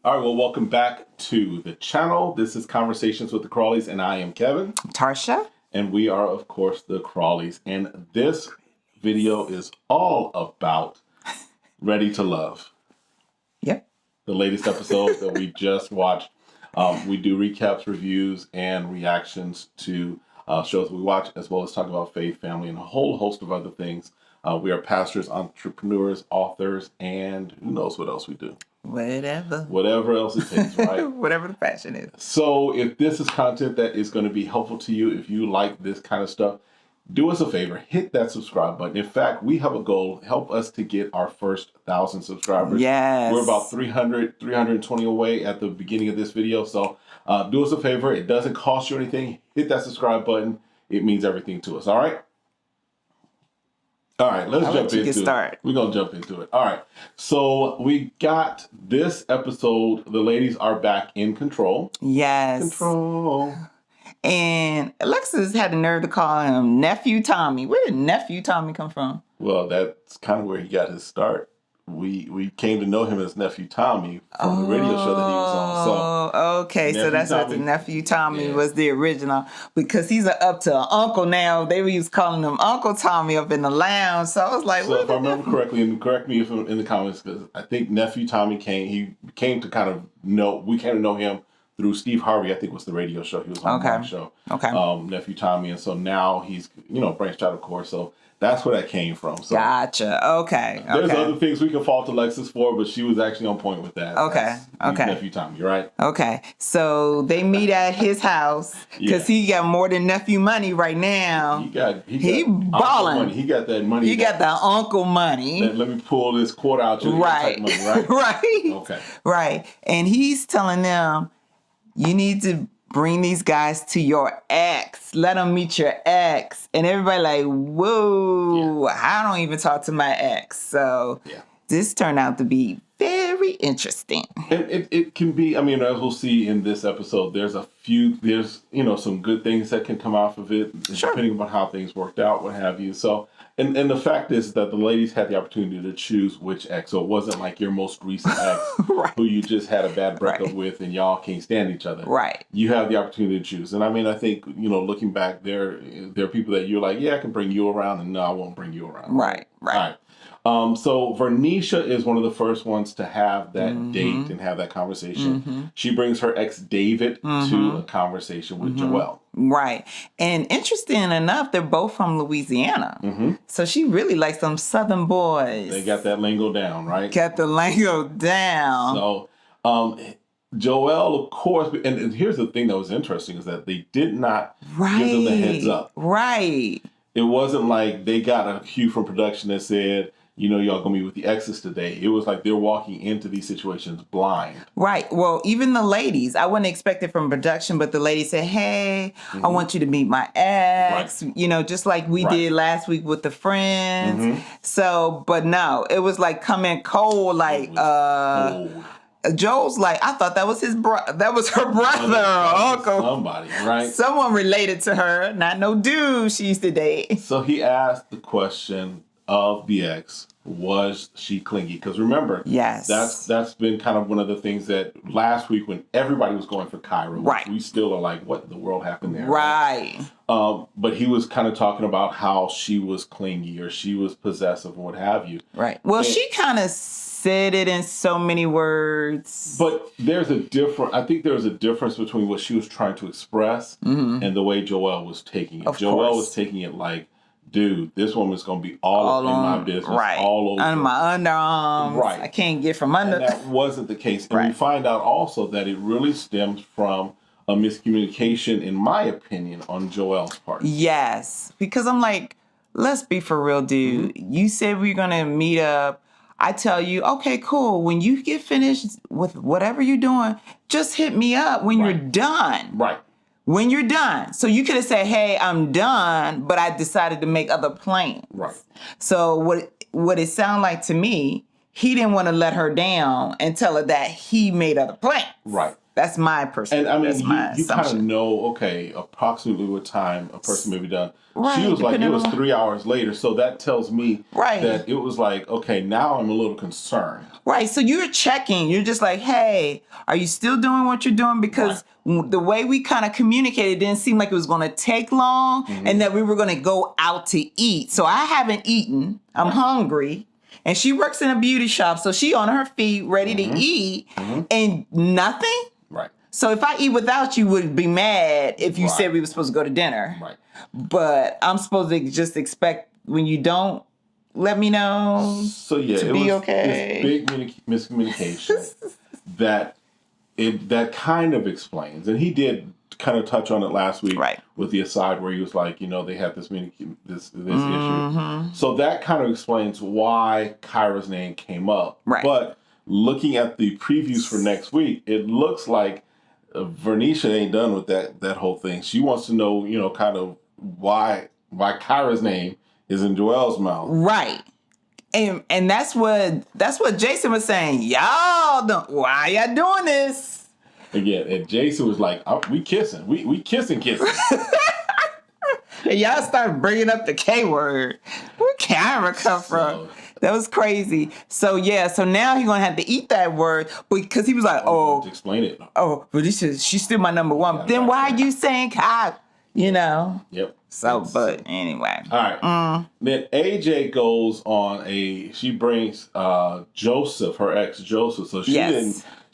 All right, well, welcome back to the channel. This is Conversations with the Crawleys, and I am Kevin. Tarsha. And we are, of course, the Crawleys. And this video is all about Ready to Love. Yep. The latest episode that we just watched. We do recaps, reviews, and reactions to shows we watch, as well as talk about faith, family, and a whole host of other things. We are pastors, entrepreneurs, authors, and who knows what else we do. Whatever else it takes, right? Whatever the passion is. So if this is content that is going to be helpful to you, if you like this kind of stuff, do us a favor, hit that subscribe button. In fact, we have a goal, help us to get our first 1,000 subscribers. Yes. We're about 320 away at the beginning of this video. So do us a favor. It doesn't cost you anything. Hit that subscribe button. It means everything to us. All right? All right, let's jump into it. We're going to jump into it. All right. So we got this episode. The ladies are back in control. Yes. Control. And Alexis had the nerve to call him Nephew Tommy. Where did Nephew Tommy come from? Well, that's kind of where he got his start. We came to know him as Nephew Tommy from the radio show that he was on. So okay, so that's what the Nephew Tommy was the original, because he's up to an uncle now. They was calling him Uncle Tommy up in the lounge. So I was like, so if I remember correctly, and correct me if I'm in the comments, because I think Nephew Tommy came to kind of know. We came to know him through Steve Harvey. I think was the radio show he was on. The show. Okay. Nephew Tommy, and so now he's branched out, of course. So that's where that came from. So gotcha. Okay. There's other things we can fault Alexis for, but she was actually on point with that. Okay. Nephew Tommy, right? Okay. So they meet at his house because he got more than nephew money right now. He balling. He got that money. He got the uncle money. Let me pull this quarter out. Right. Money, right. Right. Okay. Right. And he's telling them, you need to bring these guys to your ex. Let them meet your ex. And everybody like, whoa, I don't even talk to my ex. So this turned out to be very interesting. And it can be, as we'll see in this episode, there's some good things that can come off of it, depending on how things worked out, what have you. So, and the fact is that the ladies had the opportunity to choose which ex. So it wasn't like your most recent ex who you just had a bad breakup with and y'all can't stand each other. Right. You have the opportunity to choose. And I think, looking back, there are people that you're like, yeah, I can bring you around, and no, I won't bring you around. Right. All right. So Vernesha is one of the first ones to have that date and have that conversation. She brings her ex David to a conversation with Joelle. Right. And interesting enough, they're both from Louisiana. So she really likes them Southern boys. They got that lingo down, right? Got the lingo down. So Joelle, of course, and here's the thing that was interesting is that they did not give them the heads up. Right. It wasn't like they got a cue from production that said, y'all gonna meet with the exes today. It was like they're walking into these situations blind. Right. Well, even the ladies, I wouldn't expect it from production, but the ladies said, hey, I want you to meet my ex, just like we did last week with the friends. So, but no, it was like coming cold, like, cold. Joel's like, I thought that was that was her brother or uncle. Somebody, right? Someone related to her, not no dude she used to date. So he asked the question of the ex, was she clingy? Because remember, that's been kind of one of the things that last week when everybody was going for Kyra, we still are like, what in the world happened there? Right. But he was kind of talking about how she was clingy or she was possessive or what have you. Right. Well, she kind of said it in so many words. But I think there's a difference between what she was trying to express and the way Joelle was taking it. Joelle was taking it like, dude, this woman's going to be all in my business, all over. Under my underarms. Right. I can't get from under. And that wasn't the case. And we find out also that it really stems from a miscommunication, in my opinion, on Joelle's part. Yes. Because I'm like, let's be for real, dude. You said we are going to meet up. I tell you, okay, cool. When you get finished with whatever you're doing, just hit me up when you're done. Right. When you're done. So you could have said, hey, I'm done, but I decided to make other plans. Right. So what it sounded like to me, he didn't want to let her down and tell her that he made other plans. Right. That's my And I mean, that's my you kind of assumption. know, okay, approximately what time a person may be done. Right, She was like, it depending was on 3 hours later. So that tells me Right. that it was like, okay, now I'm a little concerned. Right. So you're checking. You're just like, hey, are you still doing what you're doing? Because the way we kind of communicated didn't seem like it was going to take long and that we were going to go out to eat. So I haven't eaten. I'm hungry. And she works in a beauty shop. So she on her feet, ready to eat and nothing. Right. So if I eat without you, would be mad if you said we were supposed to go to dinner. Right. But I'm supposed to just expect when you don't let me know So yeah, to it be was okay. this big miscommunication that kind of explains, and he did kind of touch on it last week with the aside where he was like, they had this issue. So that kind of explains why Kyra's name came up. Right. But looking at the previews for next week, it looks like Vernesha ain't done with that whole thing. She wants to know, kind of why Kyra's name is in Joelle's mouth. Right. And that's what Jason was saying. Y'all don't, why y'all doing this? Again, and Jason was like, we kissing. We kissing. And y'all start bringing up the K word. Where Kyra come from? That was crazy. So now he's gonna have to eat that word because he was like, to explain it. Oh, but she's still my number one. Then why are you saying Kyra? Yep. So, but anyway. All right. Then AJ goes on she brings Joseph, her ex Joseph. So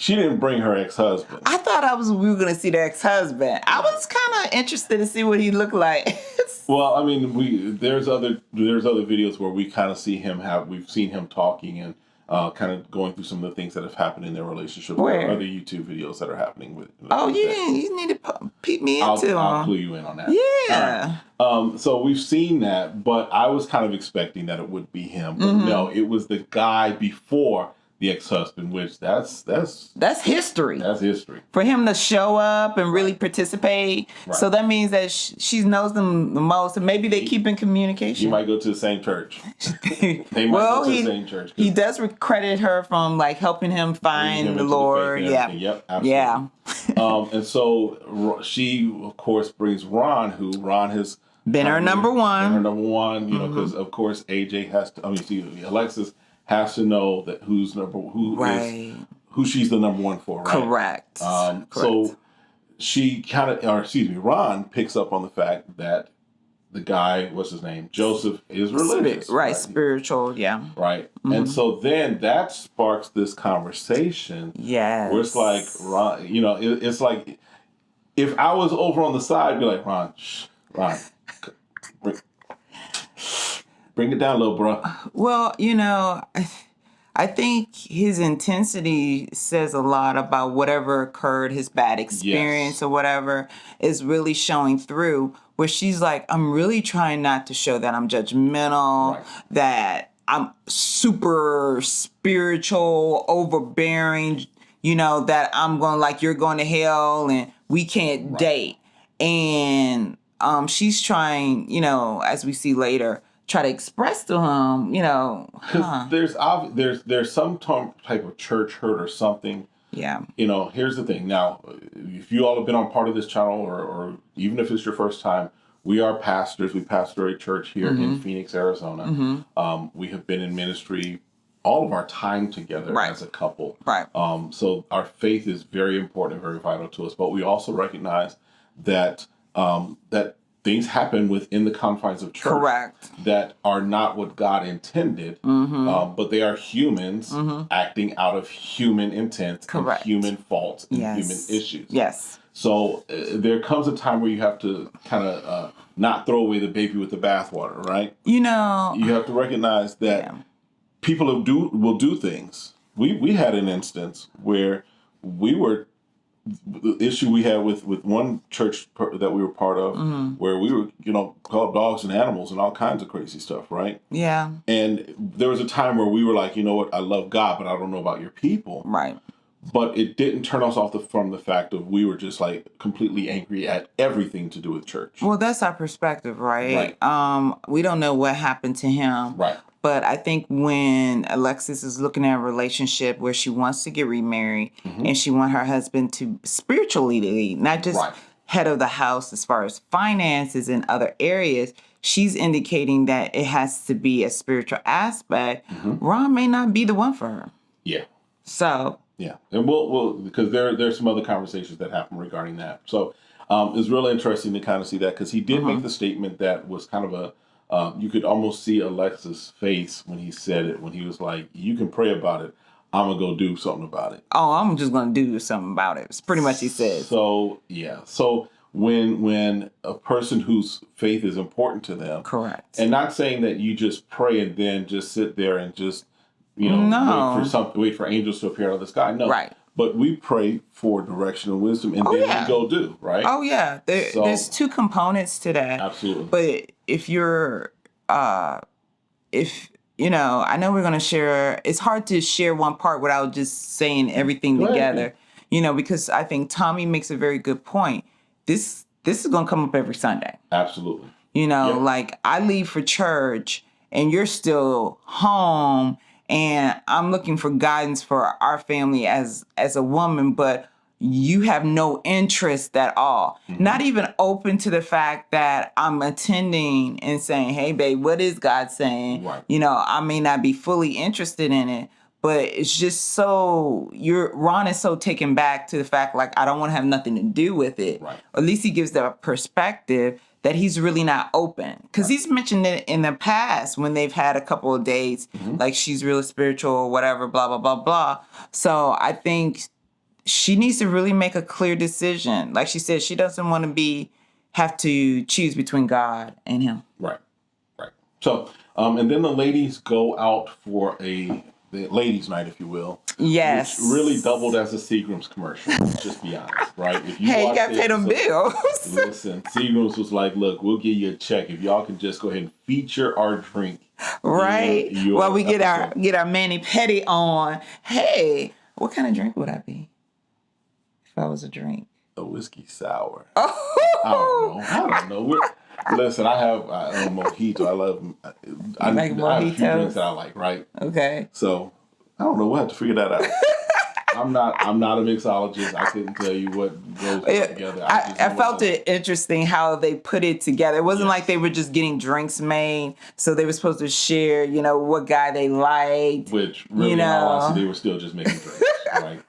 she didn't bring her ex-husband. I thought we were gonna see the ex-husband. I was kind of interested to see what he looked like. Well, I mean, there's other videos where we kind of see we've seen him talking and kind of going through some of the things that have happened in their relationship. Where? There are other YouTube videos that are happening with. You need to peep me into. I'll clue you in on that. Yeah. Right. So we've seen that, but I was kind of expecting that it would be him, but no, it was the guy before the ex-husband, which that's history. That's history for him to show up and really participate. Right. So that means that she knows them the most, and maybe they keep in communication. He might go to the same church. They might go to the same church. He does credit her from helping him find the Lord. Yeah. Yep. Absolutely. Yeah. And so she, of course, brings Ron has been her number one. Because of course AJ has to. Alexis has to know that who she's the number one for, right? Correct. So she Ron picks up on the fact that the guy, what's his name, Joseph, is religious, right? Spiritual, yeah. Right, and so then that sparks this conversation. Yes. Where it's like Ron, it's like if I was over on the side, I'd be like, Ron. Bring it down, little bro. Well, I think his intensity says a lot about whatever occurred, his bad experience or whatever is really showing through. Where she's like, I'm really trying not to show that I'm judgmental, that I'm super spiritual, overbearing, that I'm going you're going to hell and we can't date. And she's trying, as we see later, try to express to him, because there's some type of church hurt or something. Yeah. Here's the thing. Now, if you all have been on part of this channel, or even if it's your first time, we are pastors. We pastor a church here in Phoenix, Arizona. We have been in ministry all of our time together as a couple. Right. So our faith is very important and very vital to us. But we also recognize that that things happen within the confines of church. Correct. That are not what God intended, but they are humans acting out of human intent and human faults and human issues. Yes. So there comes a time where you have to kind of not throw away the baby with the bathwater, right? You have to recognize that people will do things. We had an instance where the issue we had with one church that we were part of, where we were, called dogs and animals and all kinds of crazy stuff, right? Yeah. And there was a time where we were like, you know what, I love God, but I don't know about your people. Right. But it didn't turn us off from the fact of we were just completely angry at everything to do with church. Well, that's our perspective, right? We don't know what happened to him. Right. But I think when Alexis is looking at a relationship where she wants to get remarried and she wants her husband to spiritually lead, not just head of the house as far as finances and other areas, she's indicating that it has to be a spiritual aspect. Ron may not be the one for her. Yeah. So. Yeah. And we'll because there's some other conversations that happen regarding that. So it's really interesting to kind of see that because he did make the statement that was kind of a, you could almost see Alexis' face when he said it, when he was like, you can pray about it. I'm going to go do something about it. Oh, I'm just going to do something about it. It's pretty much he says. So, yeah. So when a person whose faith is important to them. Correct. And not saying that you just pray and then just sit there and just, wait for angels to appear out of the sky. No. Right. But we pray for direction and wisdom, and then we go do, right? Oh, yeah. There's two components to that. Absolutely. But if you're, I know we're going to share, it's hard to share one part without just saying everything together, because I think Tommy makes a very good point. This is going to come up every Sunday. Absolutely. Like I leave for church and you're still home. And I'm looking for guidance for our family as a woman, but you have no interest at all. Not even open to the fact that I'm attending and saying, hey, babe, what is God saying? Right. I may not be fully interested in it, but it's just so Ron is so taken back to the fact, like, I don't want to have nothing to do with it. Right. At least he gives the perspective that he's really not open. Because he's mentioned it in the past when they've had a couple of dates, like she's really spiritual or whatever, blah, blah, blah, blah. So I think she needs to really make a clear decision. Like she said, she doesn't want to have to choose between God and him. Right. So, and then the ladies go out for the ladies' night, if you will. Yes. Which really doubled as a Seagram's commercial. Let's just be honest, right? If you got to pay them bills. Listen, Seagram's was like, look, we'll give you a check if y'all can just go ahead and feature our drink. Right. Well, we get our mani petty on. Hey, what kind of drink would I be if I was a drink? A whiskey sour. Oh. I don't know. Listen, I have a mojito. I love. I like mojitos? I have a few drinks that I like, right? Okay. So I don't know. We'll have to figure that out. I'm not a mixologist. I couldn't tell you what goes together. I felt it interesting how they put it together. It wasn't like they were just getting drinks made, so they were supposed to share, what guy they liked. Which really, in all honesty, they were still just making drinks, right?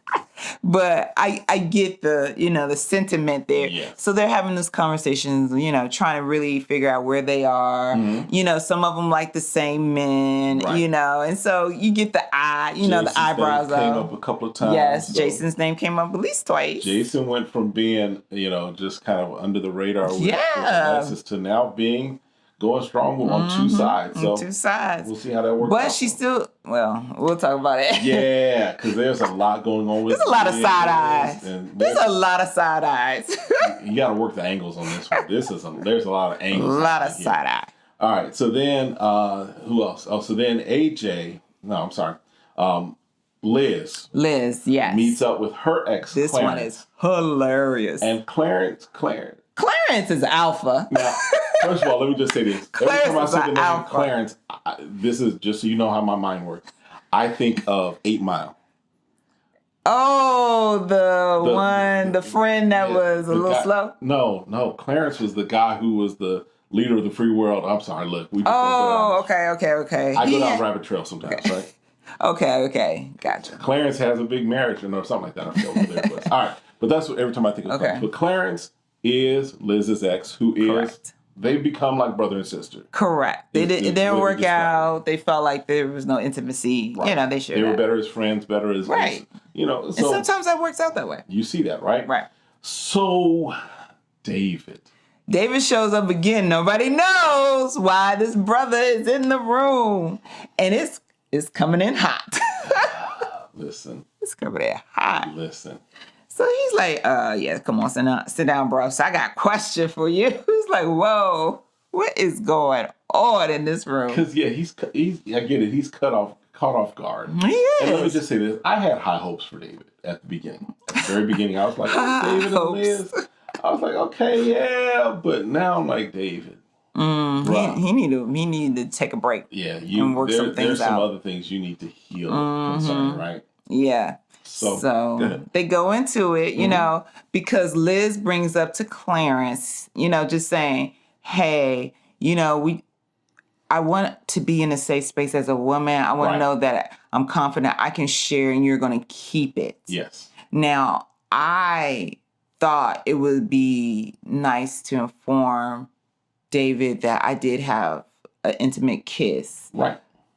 But I get the sentiment there. Yes. So they're having these conversations, trying to really figure out where they are. Some of them like the same men, and so you get the the eyebrows came up a couple of times. Yes, so Jason's name came up at least twice. Jason went from being, just kind of under the radar with Alexis to now going strong on two sides. So on two sides. We'll see how that works. But she's still, we'll talk about it. Yeah, because there's a lot going on with There's a lot of side eyes. There's a lot of side eyes. You got to work the angles on this one. There's a lot of angles. A lot of side eye. All right. So then, who else? Oh, so then Liz. Liz, yes. Meets up with her ex, This Clarence. one is hilarious. And Clarence is alpha. Now, first of all, let me just say this. Clarence Every time I is see the name alpha. Clarence, this is just so you know how my mind works. I think of 8 Mile. Oh, the friend that was a little slow? No. Clarence was the guy who was the leader of the free world. I'm sorry, look. We just okay. I go down rabbit trail sometimes, right? Okay. Gotcha. Clarence has a big marriage or something like that. I forget what it was. All right. But that's what every time I think of Clarence. But Clarence is Liz's ex, who is, they become like brother and sister. Correct. It didn't work out. They felt like there was no intimacy. Right. They should. They were better as friends, better as, right. So and sometimes that works out that way. You see that, right? Right. So, David shows up again. Nobody knows why this brother is in the room. And it's coming in hot. Listen. It's coming in hot. Listen. So he's like, come on, sit down, bro. So I got a question for you. He's like, whoa, what is going on in this room? Because, he's I get it. He's caught off guard. He is. And let me just say this. I had high hopes for David at the beginning. At the very beginning, I was like, David and Liz. I was like, okay, yeah. But now I'm like, David. He need to take a break. Yeah, and work some things there's some out. other things you need to heal concerning, right? Yeah. So they go into it, you know, because Liz brings up to Clarence, you know, just saying, hey, you know, I want to be in a safe space as a woman. I want to know that I'm confident I can share and you're going to keep it. Yes. Now, I thought it would be nice to inform David that I did have an intimate kiss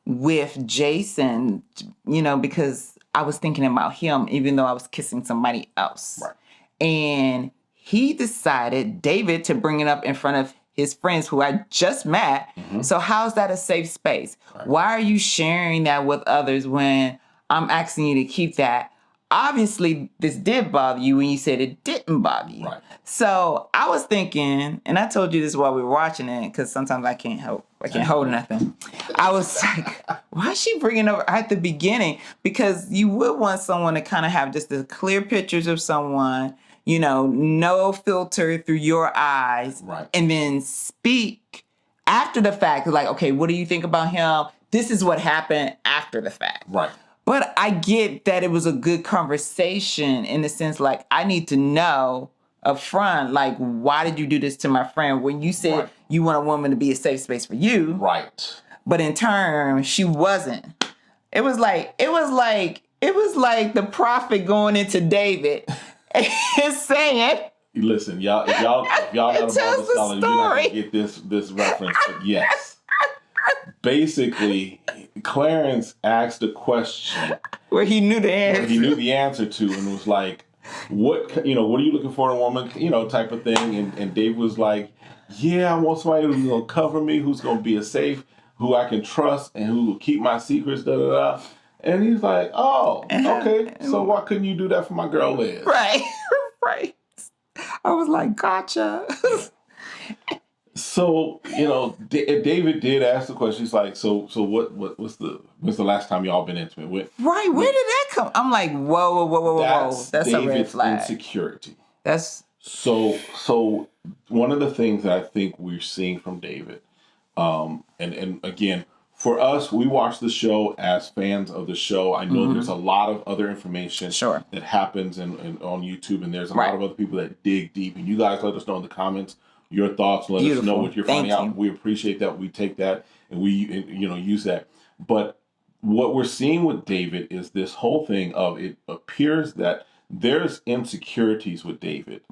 with Jason, you know, because I was thinking about him even though I was kissing somebody else. Right. And he decided, David, to bring it up in front of his friends who I just met. So how's that a safe space? Right. Why are you sharing that with others when I'm asking you to keep that? Obviously, this did bother you when you said it didn't bother you. Right. So I was thinking, and I told you this while we were watching it, because sometimes I can't hold nothing. I was like, why is she bringing up at the beginning? Because you would want someone to kind of have just the clear pictures of someone, you know, no filter through your eyes, and then speak after the fact. Like, okay, what do you think about him? This is what happened after the fact. Right. But I get that it was a good conversation in the sense, like, I need to know up front, like, why did you do this to my friend when you said you want a woman to be a safe space for you? Right. But in turn, she wasn't. It was like the prophet going into David and saying, listen, y'all, if y'all not a Bible scholar, you're not gonna get this reference, but yes. Basically, Clarence asked a question where he knew the answer. To, and was like, what are you looking for in a woman, type of thing. And Dave was like, yeah, I want somebody who's going to cover me, who's going to be a safe, who I can trust, and who will keep my secrets, da da da. And he's like, oh, okay, so why couldn't you do that for my girl Liz? Right. I was like, gotcha. So, David did ask the question. He's like, so what's the last time y'all been intimate with? Right. Where did that come? I'm like, whoa. That's David's a red flag. Insecurity. That's so one of the things that I think we're seeing from David, and again, for us, we watch the show as fans of the show. I know there's a lot of other information that happens on YouTube, and there's a lot of other people that dig deep. And you guys let us know in the comments your thoughts. Let us know what you're finding out. We appreciate that. We take that and we use that. But what we're seeing with David is this whole thing of, it appears that there's insecurities with David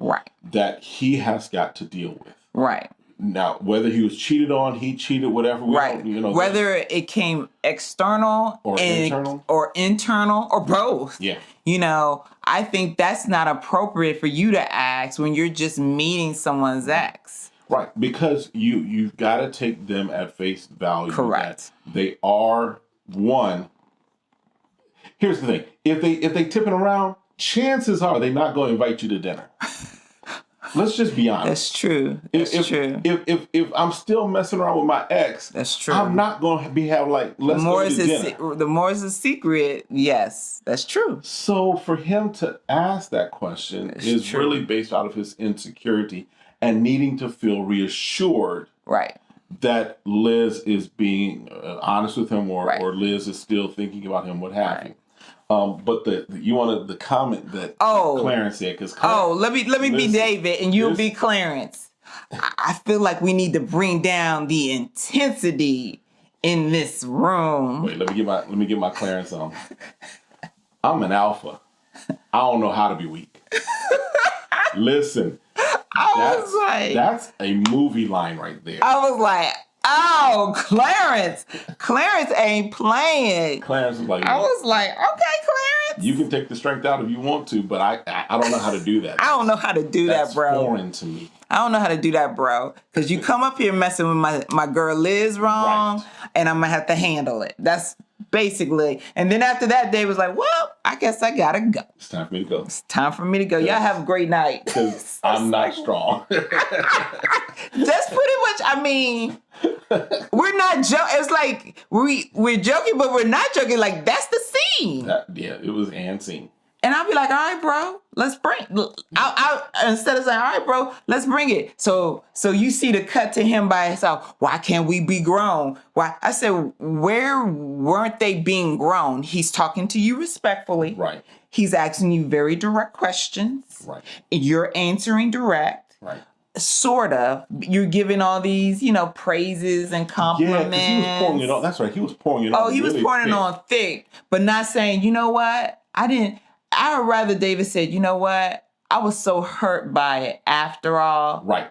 that he has got to deal with. Right. Now, whether he was cheated on, he cheated, whatever. Whether it came external or internal or both. Yeah. I think that's not appropriate for you to ask when you're just meeting someone's ex. Right. Because you've got to take them at face value. Correct. That they are one. Here's the thing. If they tipping around, chances are they're not going to invite you to dinner. Let's just be honest. That's true. True. If I'm still messing around with my ex, that's true. I'm not going to let's go to dinner. The more is a secret. Yes, that's true. So for him to ask that question is really based out of his insecurity and needing to feel reassured. Right. That Liz is being honest with him, or Liz is still thinking about him, what have you. But you wanted the comment that Clarence said, because let me be David and you'll be Clarence. I feel like we need to bring down the intensity in this room. Wait, let me get my Clarence on. I'm an alpha. I don't know how to be weak. Listen, that's a movie line right there. I was like, oh, Clarence ain't playing. Clarence was like, I was like, okay, Clarence. You can take the strength out if you want to, but I don't know how to do that. I don't know how to do that, bro. That's foreign to me. I don't know how to do that, bro. Because you come up here messing with my girl Liz wrong, and I'm going to have to handle it. That's basically. And then after that, Dave was like, well, I guess I got to go. It's time for me to go. It's time for me to go. Y'all have a great night. Because I'm not strong. That's pretty much, I mean, we're not joking. It's like we're joking, but we're not joking. Like, that's the scene. It was an scene. And I'll be like, all right, bro, let's bring. I instead of saying, all right, bro, let's bring it. So you see the cut to him by himself. Why can't we be grown? Why? I said, where weren't they being grown? He's talking to you respectfully. Right. He's asking you very direct questions. Right. You're answering direct. Right. Sort of. You're giving all these, praises and compliments. Yeah, because he was pouring it on. That's right. He was pouring it on. Oh, he was pouring it on thick, but not saying, you know what? I would rather David said, you know what? I was so hurt by it after all. Right.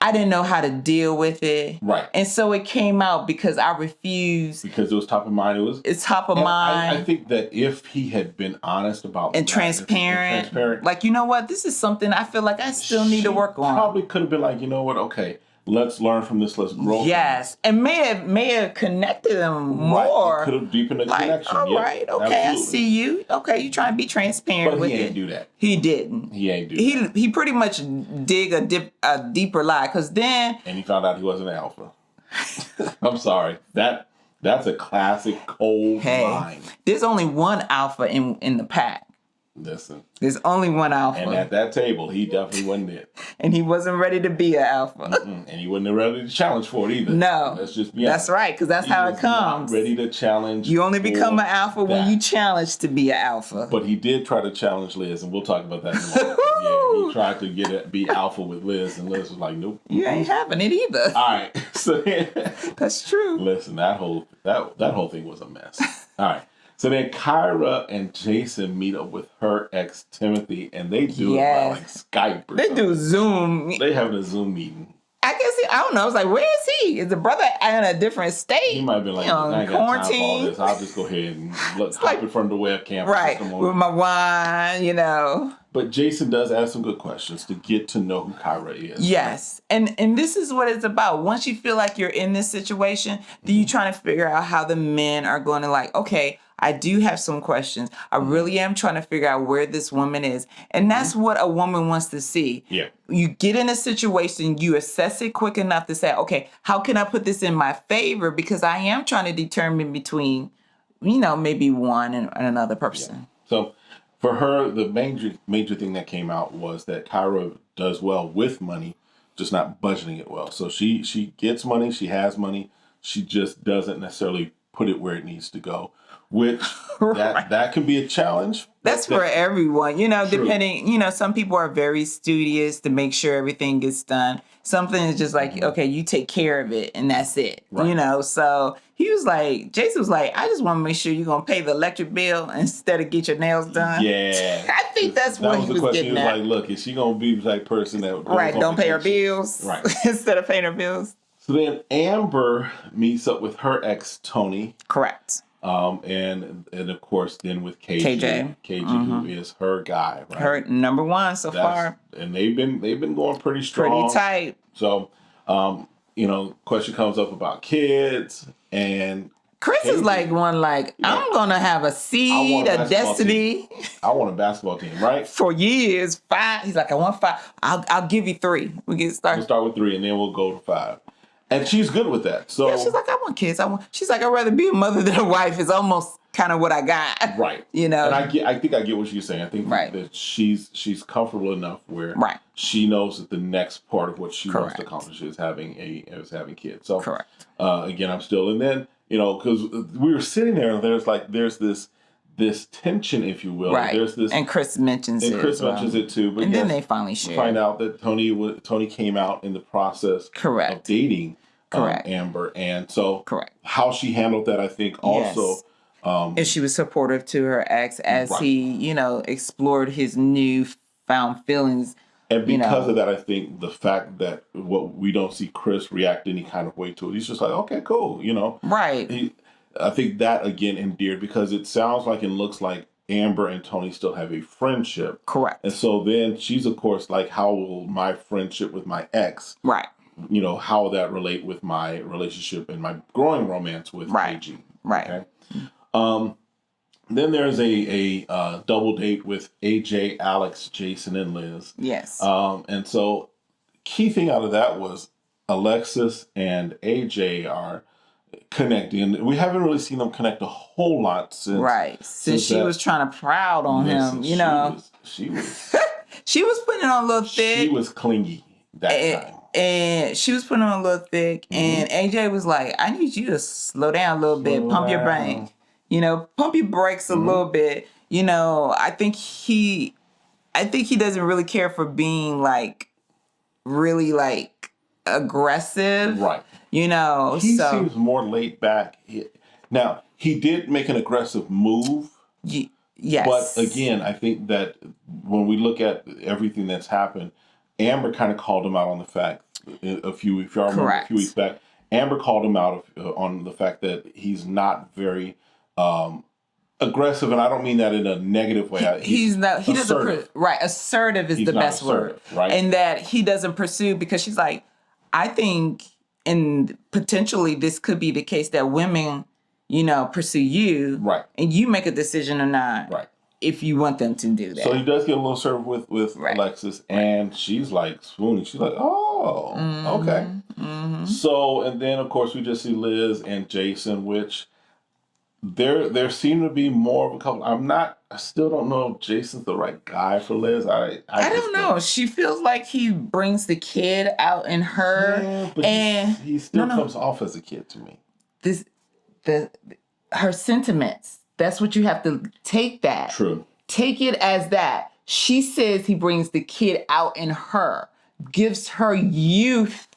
I didn't know how to deal with it. Right. And so it came out because I refused. Because it was top of mind. It's top of mind. I think that if he had been honest about and transparent, like, you know what? This is something I feel like I still need to work on. Probably could have been like, you know what? Okay, let's learn from this. Let's grow. Yes, and may have connected them more. Right. Could have deepened the like, connection. All right, okay, absolutely. I see you. Okay, you trying to be transparent with it. But he ain't do that. He didn't. He ain't do that. He pretty much dig a deeper lie, because then... And he found out he wasn't an alpha. I'm sorry. That's a classic cold line. There's only one alpha in the pack. Listen. There's only one alpha. And at that table, he definitely wasn't it. And he wasn't ready to be an alpha. And he wasn't ready to challenge for it either. No. Let's just be honest. That's right, because that's how it comes. Not ready to challenge. You only become an alpha when you challenge to be an alpha. But he did try to challenge Liz, and we'll talk about that in a moment. Yeah, he tried to be alpha with Liz, and Liz was like, nope. You ain't having it either. All right. So that's true. Listen, that whole thing was a mess. All right. So then Kyra and Jason meet up with her ex Timothy, and they do it by like Skype or something. Do Zoom. They having a Zoom meeting. I guess I don't know. I was like, where is he? Is the brother in a different state? He might have been like, I ain't got time for all this. I'll just go ahead and hop in front of the webcam. Right, with my wine, But Jason does ask some good questions to get to know who Kyra is. Yes. And this is what it's about. Once you feel like you're in this situation, then you're trying to figure out how the men are going to like, okay, I do have some questions. I really am trying to figure out where this woman is. And that's what a woman wants to see. Yeah. You get in a situation, you assess it quick enough to say, okay, how can I put this in my favor? Because I am trying to determine between, maybe one and another person. Yeah. So for her, the major thing that came out was that Kyra does well with money, just not budgeting it well. So she gets money, she has money, she just doesn't necessarily put it where it needs to go, which that can be a challenge. That's for everyone, depending, some people are very studious to make sure everything gets done. Something is just like, okay, you take care of it and that's it, so Jason was like, I just want to make sure you're going to pay the electric bill instead of get your nails done. Yeah. I think that's what he was question. getting He was at. like, look, is she going to be the type person that... Right, don't pay her bills. Right. Instead of paying her bills. So then Amber meets up with her ex, Tony. Correct. And of course, then with KJ. KJ, who is her guy, right? Her number one so far. And they've been going pretty strong. Pretty tight. So, question comes up about kids, and Chris is like I'm gonna have a seed, a destiny. I want a basketball team, right? For years, 5. He's like, I want 5. I'll give you 3. We get started. We'll start with 3, and then we'll go to 5. And she's good with that. So yeah, she's like, I want kids. She's like, I'd rather be a mother than a wife. Is almost kind of what I got. Right. And I think I get what she's saying. I think that she's comfortable enough where she knows that the next part of what she wants to accomplish is having kids. So correct. Again, I'm still, and then because we were sitting there, and there's this tension, if you will. Right. There's this, and Chris mentions it. And Chris mentions it too. But then they finally share. Find out that Tony came out in the process of dating Amber, and so how she handled that, I think, also. And she was supportive to her ex as he, explored his new found feelings. And because of that, I think the fact that we don't see Chris react any kind of way to it. He's just like, okay, cool, Right. I think that, again, endeared, because it sounds like and looks like Amber and Tony still have a friendship. Correct. And so then she's, of course, like, how will my friendship with my ex, how will that relate with my relationship and my growing romance with AG? Right. Okay? Then there's a double date with AJ, Alex, Jason, and Liz. Yes. And so key thing out of that was Alexis and AJ are connecting. And we haven't really seen them connect a whole lot since she was trying to proud on him, you know. She was she was putting on a little thick. She was clingy that time. And she was putting on a little thick, and AJ was like, I need you to slow down a little bit, pump your brake, you know, pump your brakes a little bit. You know, I think he doesn't really care for being like really like aggressive. Right. You know, he seems more laid back. Now, he did make an aggressive move. Yes. But again, I think that when we look at everything that's happened, Amber kind of called him out on the fact a few weeks back. Amber called him out on the fact that he's not very aggressive, and I don't mean that in a negative way. He's not. He doesn't. Assertive is the best word. Right. And that he doesn't pursue, because she's like, I think, and potentially this could be the case that women, you know, pursue you, right, and you make a decision or not, right, if you want them to do that. So he does get a little assertive with Alexis, and she's like swooning. She's like, oh, okay. Mm-hmm. So, and then of course we just see Liz and Jason, which there seem to be more of a couple. I still don't know if Jason's the right guy for Liz. I don't know. She feels like he brings the kid out in her, but and he still comes off as a kid to me. Her sentiments. That's what you have to take that. True. Take it as that. She says he brings the kid out in her, gives her youth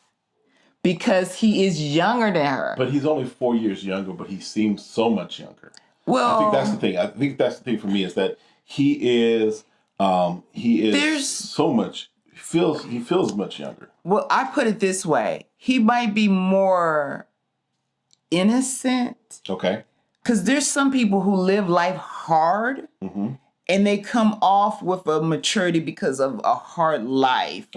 because he is younger than her. But he's only 4 years younger, but he seems so much younger. Well, I think that's the thing. I think that's the thing for me, is that he is so much, he feels much younger. Well, I put it this way. He might be more innocent. Okay. Because there's some people who live life hard, and they come off with a maturity because of a hard life,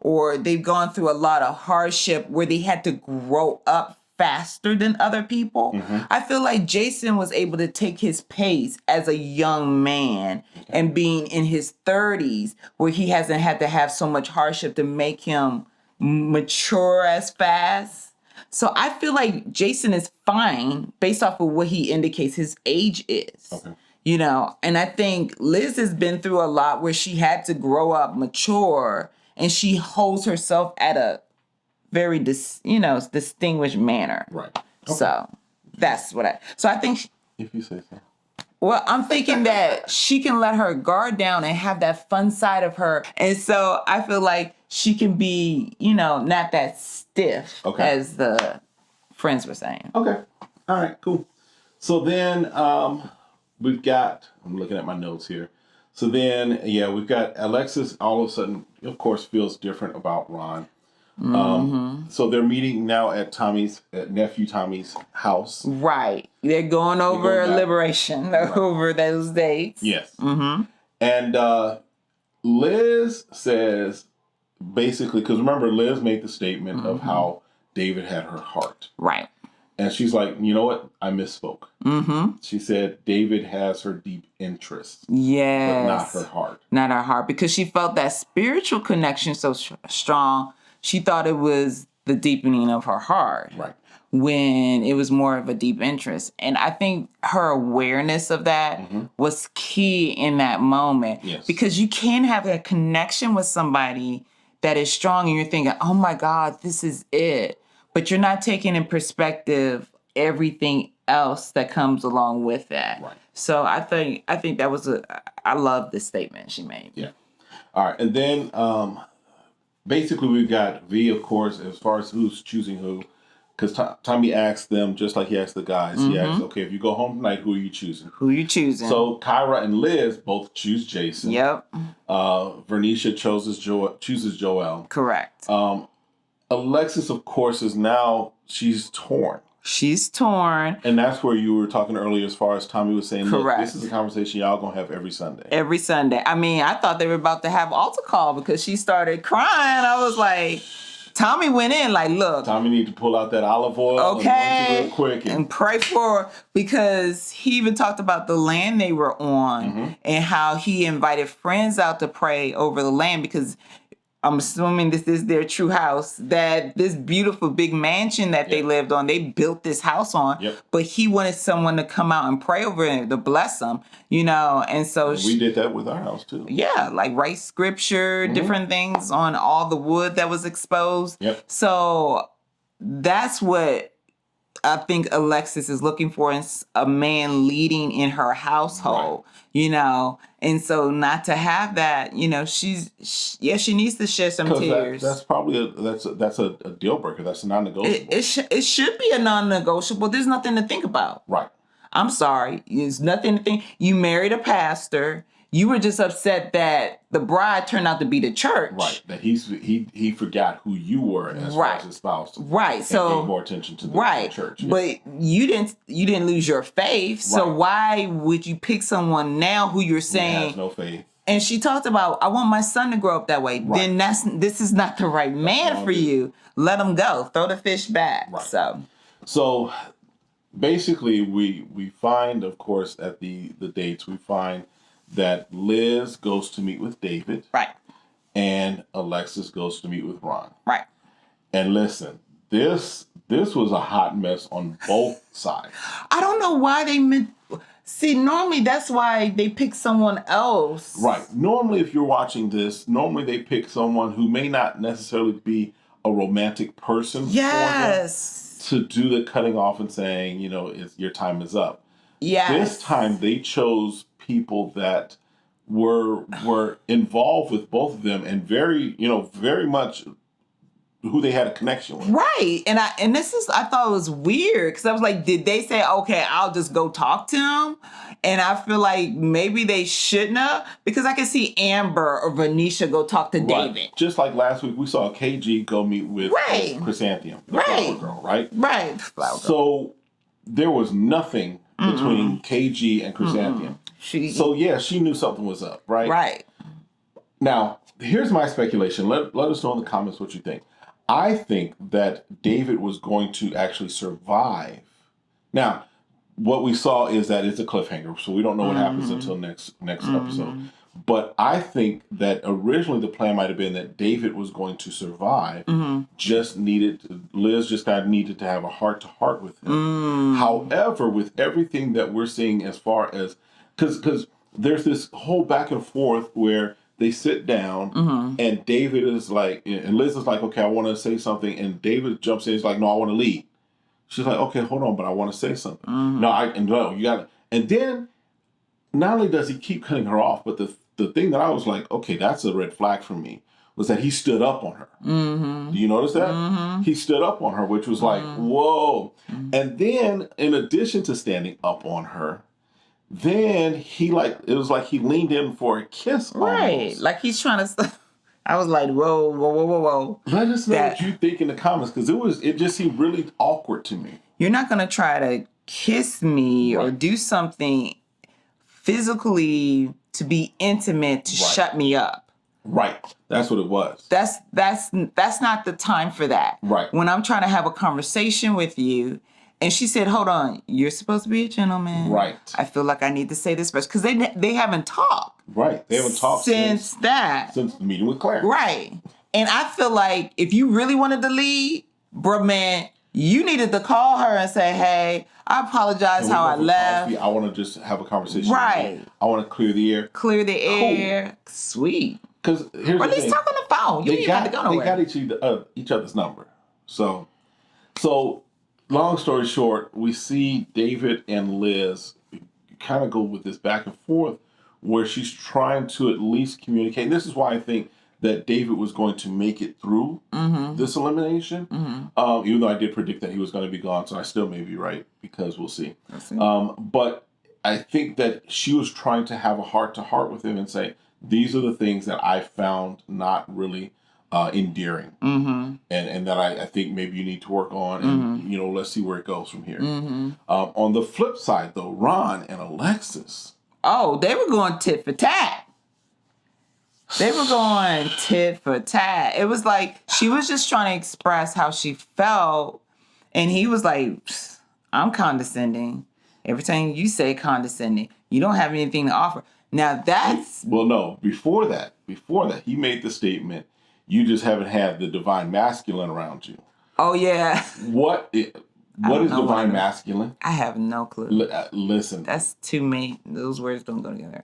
or they've gone through a lot of hardship where they had to grow up faster than other people. I feel like Jason was able to take his pace as a young man and being in his 30s, where he hasn't had to have so much hardship to make him mature as fast. So I feel like Jason is fine based off of what he indicates his age is. Okay. You know, and I think Liz has been through a lot where she had to grow up, mature, and she holds herself at a very distinguished manner. Right. Okay. So that's what I think. If you say so. Well, I'm thinking that she can let her guard down and have that fun side of her. And so I feel like she can be, not that stiff as the friends were saying. Okay. All right, cool. So then we've got, I'm looking at my notes here. So then, we've got Alexis all of a sudden, of course, feels different about Ron. So they're meeting now at nephew Tommy's house. Right. They're going over liberation over those dates. Yes. And Liz says, basically, because remember, Liz made the statement of how David had her heart. Right. And she's like, you know what? I misspoke. She said David has her deep interest. Yes. But not her heart. Not her heart. Because she felt that spiritual connection so strong. She thought it was the deepening of her heart. Right. When it was more of a deep interest. And I think her awareness of that was key in that moment. Yes. Because you can have a connection with somebody that is strong and you're thinking, oh my God, this is it. But you're not taking in perspective everything else that comes along with that. Right. So I think that was I love the statement she made. Yeah. All right. And then basically we've got V, of course, as far as who's choosing who. Because Tommy asked them, just like he asked the guys, he asked, okay, if you go home tonight, who are you choosing? Who are you choosing? So Kyra and Liz both choose Jason. Yep. Vernesha chooses Joelle. Correct. Alexis, of course, she's torn. She's torn. And that's where you were talking earlier as far as Tommy was saying, correct. Look, this is a conversation y'all going to have every Sunday. Every Sunday. I mean, I thought they were about to have altar call because she started crying. I was like... Tommy went in like, look. Tommy need to pull out that olive oil real quick. And pray for her, because he even talked about the land they were on and how he invited friends out to pray over the land, because I'm assuming this is their true house, that this beautiful big mansion that they lived on, they built this house on, but he wanted someone to come out and pray over it, to bless them, and so we did that with our house too. Yeah, like write scripture, different things on all the wood that was exposed. So that's what I think Alexis is looking for, is a man leading in her household, and so not to have that, she needs to shed some tears. That's probably that's a deal breaker. That's a non-negotiable. It should be a non-negotiable. There's nothing to think about. Right. I'm sorry. There's nothing to think. You married a pastor. You were just upset that the bride turned out to be the church. Right. That he forgot who you were as far as his spouse. Right. So paid more attention to the church. Yeah. But you didn't lose your faith. So why would you pick someone now who you're saying has no faith? And she talked about, I want my son to grow up that way. Right. Then this is not the right man for you. Let him go. Throw the fish back. Right. So basically we find, of course, at the dates, we find that Liz goes to meet with David. Right. And Alexis goes to meet with Ron. Right. And listen, this was a hot mess on both sides. I don't know why they meant... See, normally that's why they pick someone else. Right. Normally, if you're watching this, normally they pick someone who may not necessarily be a romantic person. Yes. For them, to do the cutting off and saying, your time is up. Yes. This time they chose people that were involved with both of them and very much who they had a connection with. Right. And I thought it was weird, because I was like, did they say, okay, I'll just go talk to him? And I feel like maybe they shouldn't have, because I can see Amber or Vernesha go talk to David. Just like last week, we saw KG go meet with Chrysanthemum, the flower girl, right? Right. Flower girl. So there was nothing between KG and Chrysanthemum. She knew something was up, right? Right. Now, here's my speculation. Let us know in the comments what you think. I think that David was going to actually survive. Now, what we saw is that it's a cliffhanger, so we don't know what happens until next episode. But I think that originally the plan might have been that David was going to survive. Liz just kind of needed to have a heart-to-heart with him. However, with everything that we're seeing as far as... Because there's this whole back and forth where they sit down and David is like... And Liz is like, okay, I want to say something. And David jumps in. He's like, no, I want to lead. She's like, okay, hold on, but I want to say something. No, you got it. And then not only does he keep cutting her off, but the thing that I was like, okay, that's a red flag for me, was that he stood up on her. Do you notice that? He stood up on her, which was like, whoa. And then, in addition to standing up on her, then it was like he leaned in for a kiss. Right. Almost. Like he's trying to... I was like, whoa. Let us know what you think in the comments, because it just seemed really awkward to me. You're not going to try to kiss me or do something physically to be intimate to shut me up. Right. That's what it was. That's not the time for that. Right. When I'm trying to have a conversation with you, and she said, hold on, you're supposed to be a gentleman. Right. I feel like I need to say this first, because they haven't talked. Right. They haven't talked since the meeting with Clarence. Right. And I feel like if you really wanted to lead, bro, man, you needed to call her and say, hey, I apologize how I left. I want to just have a conversation. Right. I want to clear the air. Clear the air. Sweet. Because here's or at least talk on the phone. You didn't have to go nowhere. They got each other's number. So long story short, we see David and Liz kind of go with this back and forth where she's trying to at least communicate. And this is why I think that David was going to make it through this elimination. Even though I did predict that he was going to be gone, so I still may be right, because we'll see. But I think that she was trying to have a heart-to-heart with him and say, these are the things that I found not really endearing. And that I think maybe you need to work on, and let's see where it goes from here. On the flip side, though, Ron and Alexis... Oh, they were going tit for tat. They were going tit for tat. It was like she was just trying to express how she felt. And he was like, I'm condescending. Every time you say condescending, you don't have anything to offer. Now that's... Well, no. Before that, he made the statement. You just haven't had the divine masculine around you. Oh yeah. What is divine masculine? I have no clue. Listen. That's too many. Those words don't go together.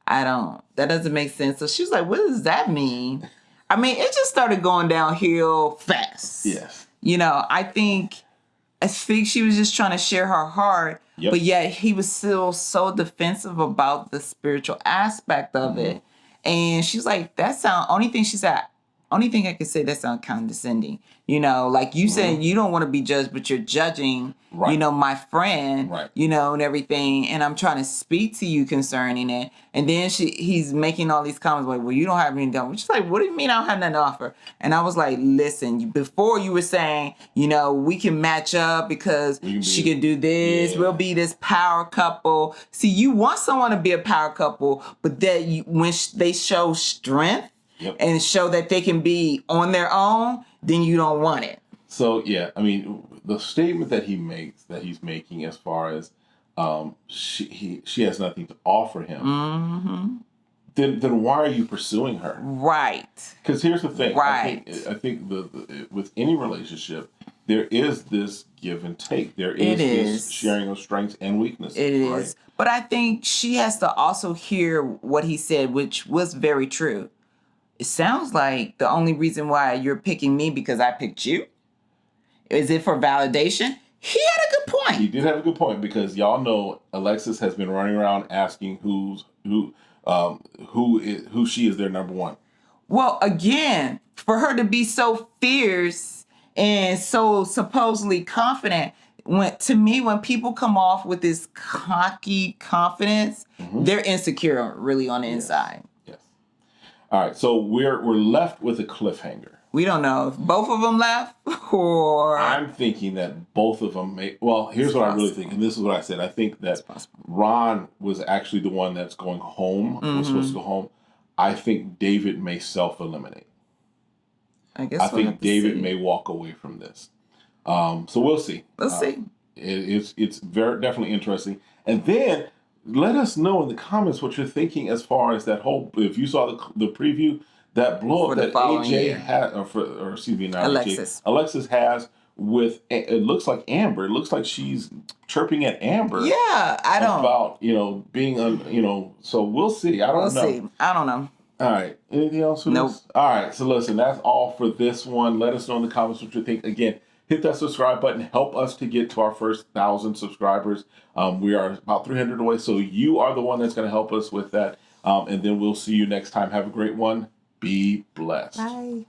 I don't. That doesn't make sense. So she's like, what does that mean? I mean, it just started going downhill fast. Yes. I think she was just trying to share her heart, but yet he was still so defensive about the spiritual aspect of it. And she's like, only thing I could say that sounds condescending. Like you said, you don't want to be judged, but you're judging, my friend, and everything. And I'm trying to speak to you concerning it. And then he's making all these comments like, well, you don't have anything. Which is like, what do you mean I don't have nothing to offer? And I was like, listen, before you were saying, we can match up because she can do this. Yeah. We'll be this power couple. See, you want someone to be a power couple, but that when they show strength, and show that they can be on their own, then you don't want it. So, yeah, I mean, the statement that he's making as far as she has nothing to offer him, then why are you pursuing her? Right. Because here's the thing. Right. I think with any relationship, there is this give and take. There is this sharing of strengths and weaknesses. It is. But I think she has to also hear what he said, which was very true. It sounds like the only reason why you're picking me because I picked you. Is it for validation? He had a good point. He did have a good point because y'all know Alexis has been running around asking who she is their number one. Well, again, for her to be so fierce and so supposedly confident, when people come off with this cocky confidence, they're insecure really on the inside. All right, so we're left with a cliffhanger. We don't know if both of them left or... I'm thinking that both of them may... Well, here's what I really think, and this is what I said. I think that Ron was actually the one that's going home, was supposed to go home. I think David may self-eliminate. I think David may walk away from this. So we'll see. We'll see. It's very definitely interesting. And then... let us know in the comments what you're thinking as far as that whole. If you saw the preview, that blow up that AJ had, or excuse me, not Alexis. AJ, Alexis has with. It looks like Amber. It looks like she's chirping at Amber. Yeah, I don't about being So we'll see. I don't know. We'll see. I don't know. All right. Anything else for this? All right. So listen, that's all for this one. Let us know in the comments what you think. Again, hit that subscribe button. Help us to get to our first 1,000 subscribers. We are about 300 away, so you are the one that's going to help us with that. And then we'll see you next time. Have a great one. Be blessed. Bye.